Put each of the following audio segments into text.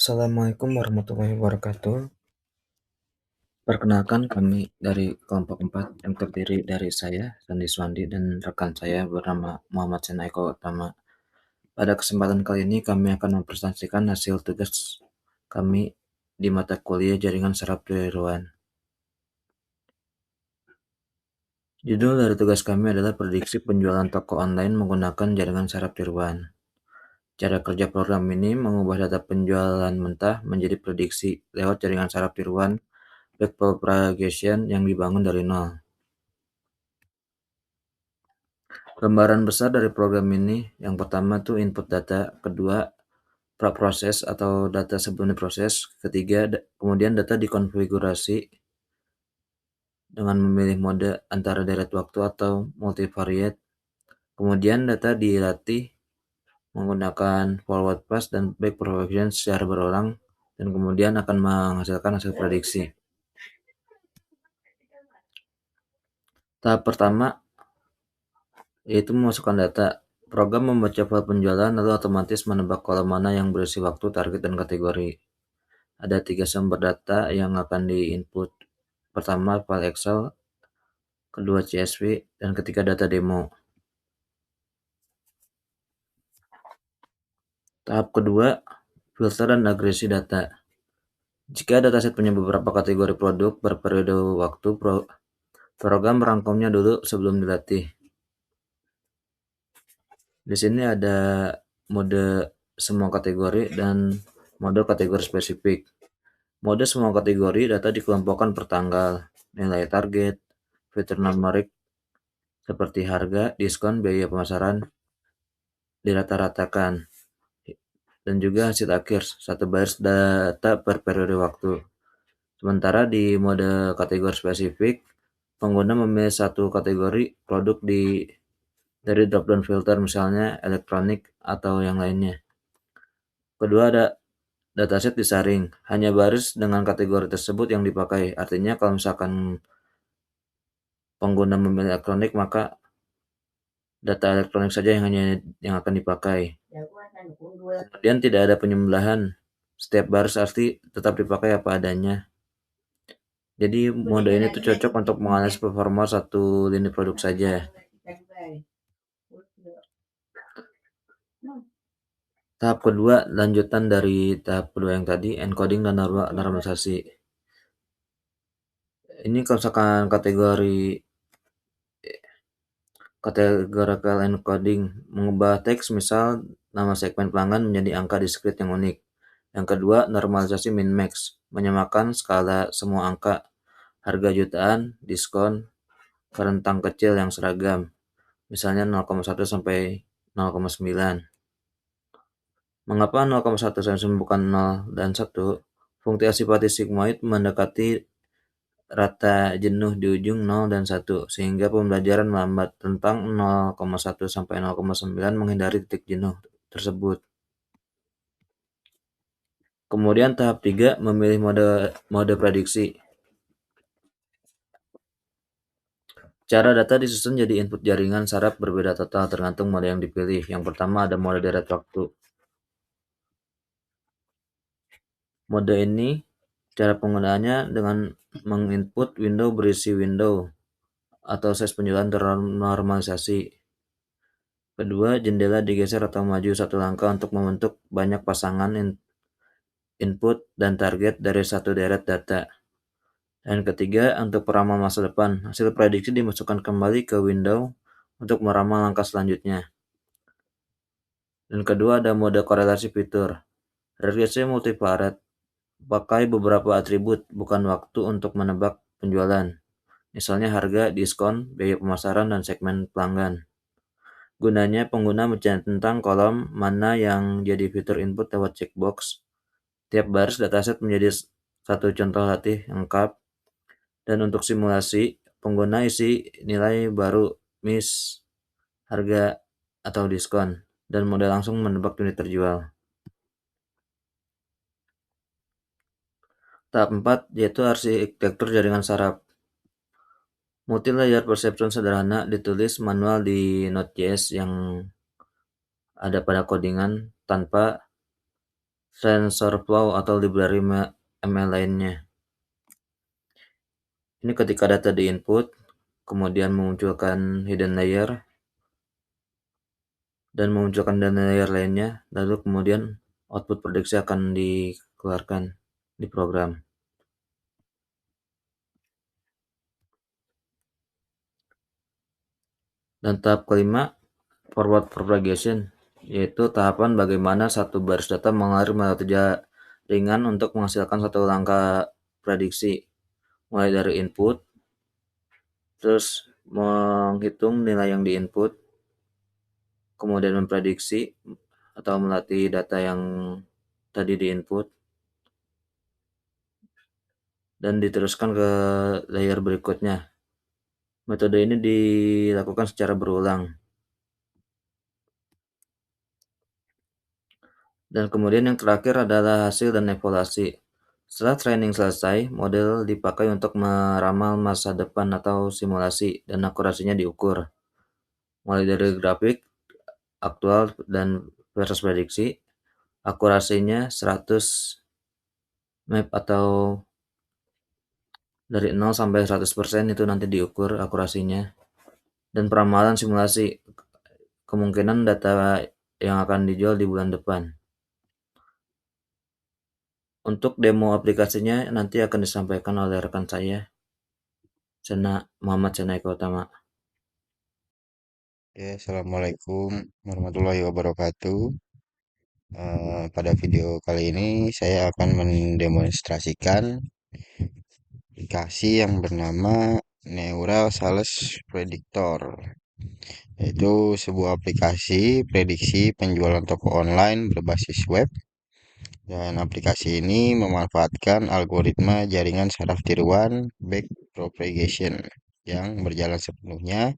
Assalamualaikum warahmatullahi wabarakatuh. Perkenalkan, kami dari kelompok 4 yang terdiri dari saya, Sandi Swandi, dan rekan saya bernama Muhammad Senaiko Utama. Pada kesempatan kali ini kami akan mempresentasikan hasil tugas kami di mata kuliah Jaringan Saraf Tiruan. Judul dari tugas kami adalah prediksi penjualan toko online menggunakan jaringan saraf tiruan. Cara kerja program ini mengubah data penjualan mentah menjadi prediksi lewat jaringan saraf tiruan backpropagation yang dibangun dari nol. Gambaran besar dari program ini, yang pertama tuh input data, kedua praproses atau data sebelum diproses, ketiga kemudian data dikonfigurasi dengan memilih mode antara deret waktu atau multivariate, kemudian data dilatih menggunakan forward pass dan back propagation secara berulang, dan kemudian akan menghasilkan hasil prediksi. Tahap pertama yaitu memasukkan data. Program membaca file penjualan lalu otomatis menebak kolom mana yang berisi waktu, target, dan kategori. Ada 3 sumber data yang akan di-input. Pertama, file Excel, kedua CSV, dan ketiga data demo. Tahap kedua, filter dan agresi data. Jika dataset punya beberapa kategori produk berperiode waktu, program merangkumnya dulu sebelum dilatih. Di sini ada mode semua kategori dan mode kategori spesifik. Mode semua kategori data dikelompokkan per tanggal, nilai target, fitur numerik seperti harga, diskon, biaya pemasaran dirata-ratakan, dan juga hasil akhir, satu baris data per periode waktu. Sementara di mode kategori spesifik, pengguna memilih satu kategori produk dari drop-down filter, misalnya elektronik atau yang lainnya. Kedua, ada dataset disaring, hanya baris dengan kategori tersebut yang dipakai. Artinya kalau misalkan pengguna memilih elektronik, maka data elektronik saja yang akan dipakai. Kemudian tidak ada penyembelahan, setiap baris arti tetap dipakai apa adanya. Jadi mode ini tuh cocok untuk menganalisis performa satu lini produk saja. Tahap kedua, lanjutan dari tahap kedua yang tadi, encoding dan normalisasi. Ini kalau misalkan categorical encoding, mengubah teks misal nama segmen pelanggan menjadi angka diskrit yang unik. Yang kedua, normalisasi min-max, menyamakan skala semua angka, harga jutaan, diskon, ke rentang kecil yang seragam, misalnya 0,1 sampai 0,9. Mengapa 0,1 sampai bukan 0 dan 1? Fungsi asipati sigmoid mendekati rata jenuh di ujung 0 dan 1, sehingga pembelajaran melambat. Tentang 0,1 sampai 0,9 menghindari titik jenuh tersebut. Kemudian tahap 3, memilih mode prediksi. Cara data disusun jadi input jaringan saraf berbeda total tergantung mode yang dipilih. Yang pertama ada mode deret waktu. Mode ini cara penggunaannya dengan menginput window berisi window atau size penjualan ternormalisasi. Kedua, jendela digeser atau maju satu langkah untuk membentuk banyak pasangan input dan target dari satu deret data. Dan ketiga, untuk peramal masa depan, hasil prediksi dimasukkan kembali ke window untuk meramal langkah selanjutnya. Dan kedua, ada mode korelasi fitur. Regresi multivariate, pakai beberapa atribut, bukan waktu untuk menebak penjualan. Misalnya harga, diskon, biaya pemasaran, dan segmen pelanggan. Gunanya pengguna mencari tentang kolom mana yang jadi fitur input lewat checkbox. Tiap baris dataset menjadi satu contoh latih lengkap. Dan untuk simulasi, pengguna isi nilai baru, harga, atau diskon, dan modal langsung menebak unit terjual. Tahap 4 yaitu arsitektur jaringan saraf. Multi-layer perception sederhana ditulis manual di Node.js yang ada pada codingan tanpa TensorFlow atau library ML lainnya. Ini ketika data di-input, kemudian memunculkan hidden layer, dan memunculkan hidden layer lainnya, lalu kemudian output prediksi akan dikeluarkan di program. Dan tahap kelima, forward propagation, yaitu tahapan bagaimana satu baris data mengalir melewati jaringan untuk menghasilkan satu langkah prediksi, mulai dari input, terus menghitung nilai yang di-input, kemudian memprediksi atau melatih data yang tadi di-input, dan diteruskan ke layer berikutnya. Metode ini dilakukan secara berulang. Dan kemudian yang terakhir adalah hasil dan evaluasi. Setelah training selesai, model dipakai untuk meramal masa depan atau simulasi, dan akurasinya diukur. Mulai dari grafik, aktual, dan versus prediksi, akurasinya 100 map atau dari 0 sampai 100% itu nanti diukur akurasinya. Dan peramalan simulasi, kemungkinan data yang akan dijual di bulan depan. Untuk demo aplikasinya nanti akan disampaikan oleh rekan saya, Muhammad Sena Eka Utama. Ya, Assalamualaikum warahmatullahi wabarakatuh. Pada video kali ini saya akan mendemonstrasikan aplikasi yang bernama Neural Sales Predictor, yaitu sebuah aplikasi prediksi penjualan toko online berbasis web. Dan aplikasi ini memanfaatkan algoritma jaringan saraf tiruan backpropagation yang berjalan sepenuhnya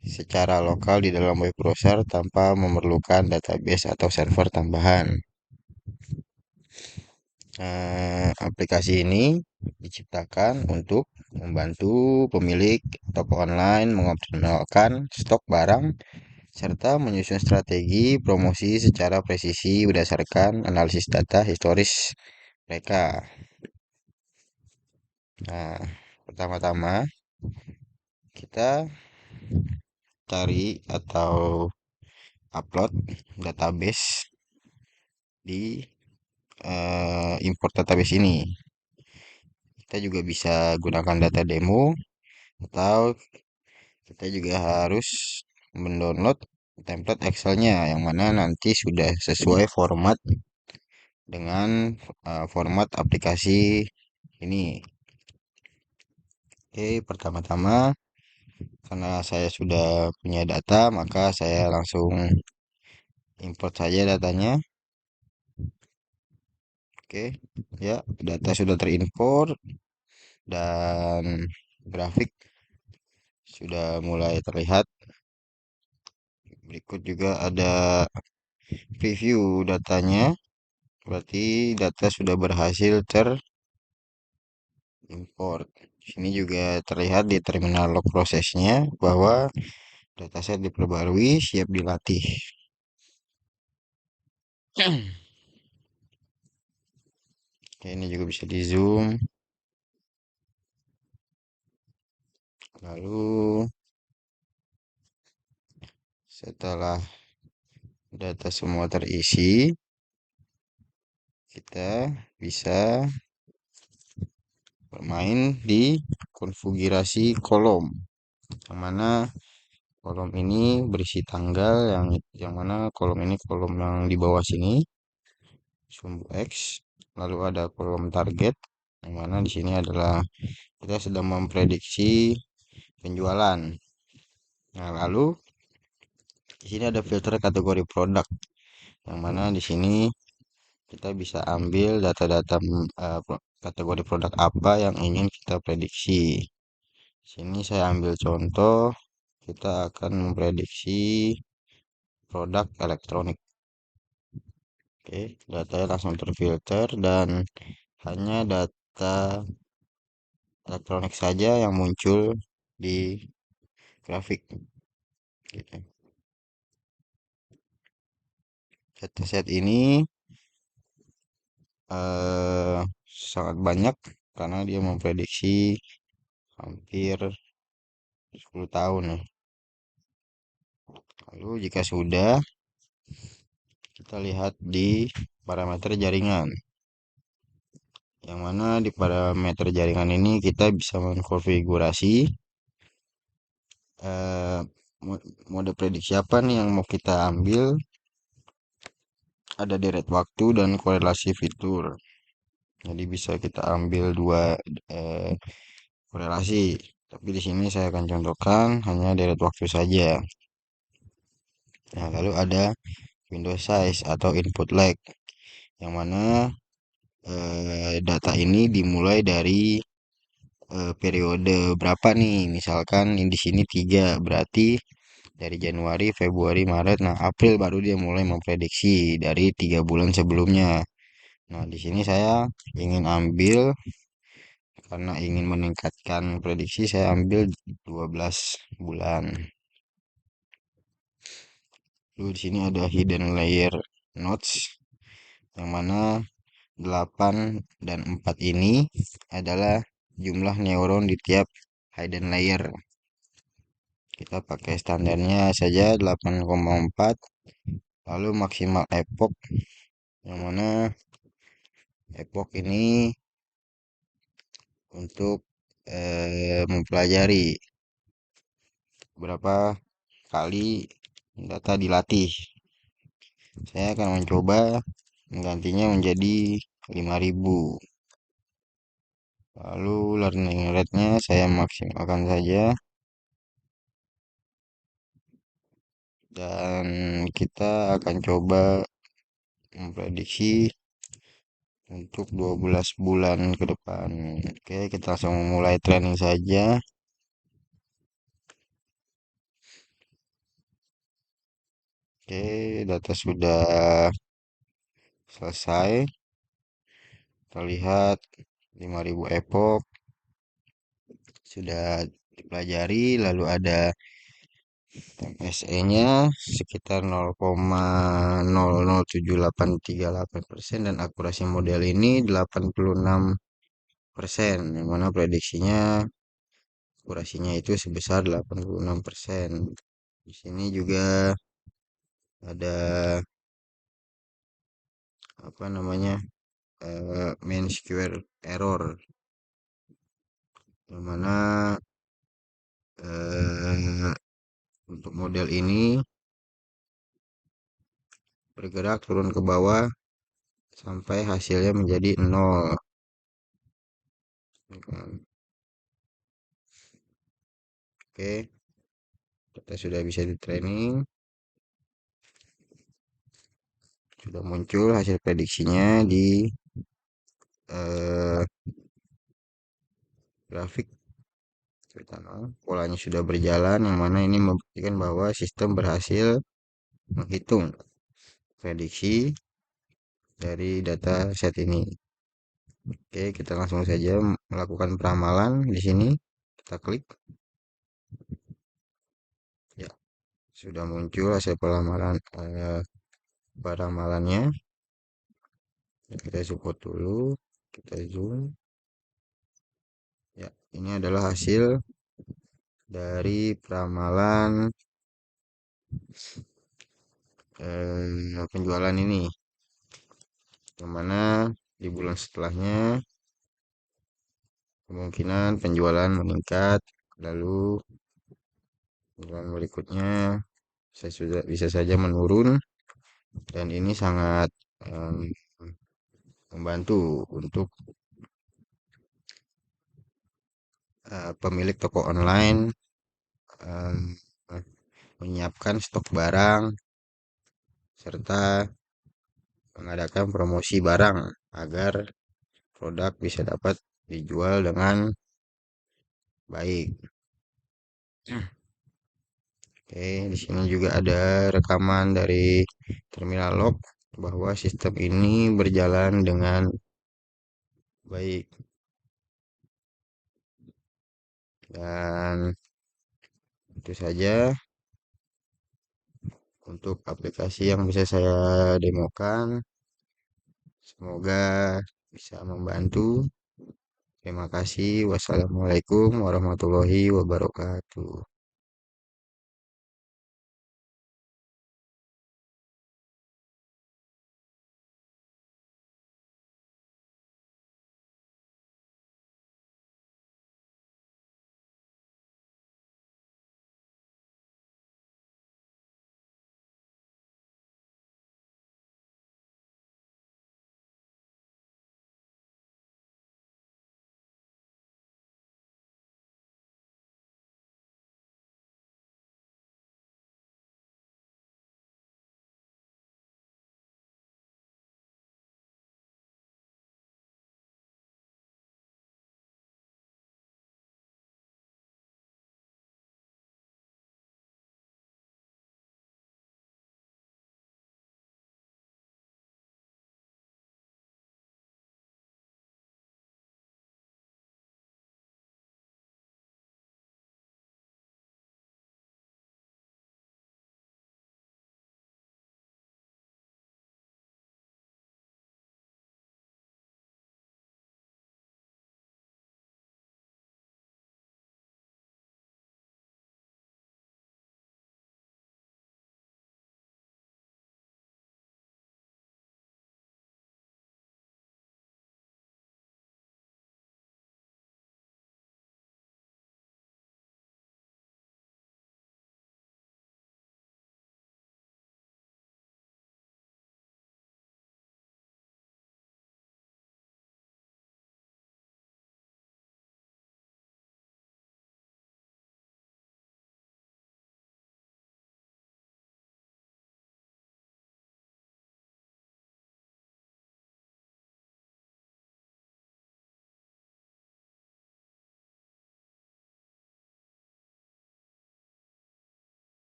secara lokal di dalam web browser tanpa memerlukan database atau server tambahan. Aplikasi ini diciptakan untuk membantu pemilik toko online mengoptimalkan stok barang serta menyusun strategi promosi secara presisi berdasarkan analisis data historis mereka. Nah, pertama-tama kita cari atau upload database di import database ini. Kita juga bisa gunakan data demo atau kita juga harus mendownload template Excel-nya yang mana nanti sudah sesuai format dengan format aplikasi ini. Oke, pertama-tama karena saya sudah punya data, maka saya langsung import saja datanya. Oke, ya, data sudah terimport dan grafik sudah mulai terlihat. Berikut juga ada preview datanya, berarti data sudah berhasil terimport. Sini juga terlihat di terminal log prosesnya bahwa dataset diperbarui siap dilatih. Oke, ini juga bisa di zoom. Lalu setelah data semua terisi, kita bisa bermain di konfigurasi kolom, yang mana kolom ini berisi tanggal, yang mana kolom ini kolom yang di bawah sini sumbu X, lalu ada kolom target, yang mana di sini adalah kita sedang memprediksi penjualan. Nah, lalu di sini ada filter kategori produk, yang mana di sini kita bisa ambil data-data kategori produk apa yang ingin kita prediksi. Sini saya ambil contoh, kita akan memprediksi produk elektronik. Oke, datanya langsung terfilter dan hanya data elektronik saja yang muncul di grafik. Gitu. Dataset ini eh, sangat banyak karena dia memprediksi hampir 10 tahun ya. Lalu jika sudah, kita lihat di parameter jaringan. Yang mana di parameter jaringan ini kita bisa mengkonfigurasi eh, mode prediksi apa nih yang mau kita ambil. Ada deret waktu dan korelasi fitur. Jadi bisa kita ambil dua eh, korelasi. Tapi di sini saya akan contohkan hanya deret waktu saja. Nah, lalu ada window size atau input lag, yang mana data ini dimulai dari periode berapa nih? Misalkan di sini 3, berarti dari Januari, Februari, Maret, nah April baru dia mulai memprediksi dari 3 bulan sebelumnya. Nah, di sini saya ingin ambil karena ingin meningkatkan prediksi, saya ambil 12 bulan. Lalu di sini ada hidden layer nodes, yang mana 8 dan 4 ini adalah jumlah neuron di tiap hidden layer. Kita pakai standarnya saja 8,4. Lalu maksimal epoch, yang mana epoch ini untuk mempelajari berapa kali data dilatih. Saya akan mencoba menggantinya menjadi 5.000. Lalu learning rate-nya saya maksimalkan saja. Dan kita akan coba memprediksi untuk 12 bulan ke depan. Oke, kita langsung mulai training saja. Oke, data sudah selesai. Kita lihat 5.000 epoch sudah dipelajari, lalu ada MSE-nya sekitar 0,007838% dan akurasi model ini 86%, yang mana prediksinya akurasinya itu sebesar 86%. Di sini juga ada apa namanya mean square error, yang mana eh, untuk model ini bergerak turun ke bawah sampai hasilnya menjadi 0. Oke, kita sudah bisa di training, sudah muncul hasil prediksinya di eh, grafik pertama. Polanya sudah berjalan, yang mana ini membuktikan bahwa sistem berhasil menghitung prediksi dari data set ini. Oke, kita langsung saja melakukan peramalan di sini. Kita klik. Ya, sudah muncul hasil peramalannya. Kita support dulu. Kita zoom. Ya, ini adalah hasil dari peramalan penjualan ini, yang mana di bulan setelahnya kemungkinan penjualan meningkat, lalu bulan berikutnya saya sudah bisa saja menurun, dan ini sangat membantu untuk pemilik toko online em, menyiapkan stok barang serta mengadakan promosi barang agar produk bisa dapat dijual dengan baik. Oke, di sini juga ada rekaman dari terminal log bahwa sistem ini berjalan dengan baik. Dan itu saja untuk aplikasi yang bisa saya demokan. Semoga bisa membantu. Terima kasih. Wassalamualaikum warahmatullahi wabarakatuh.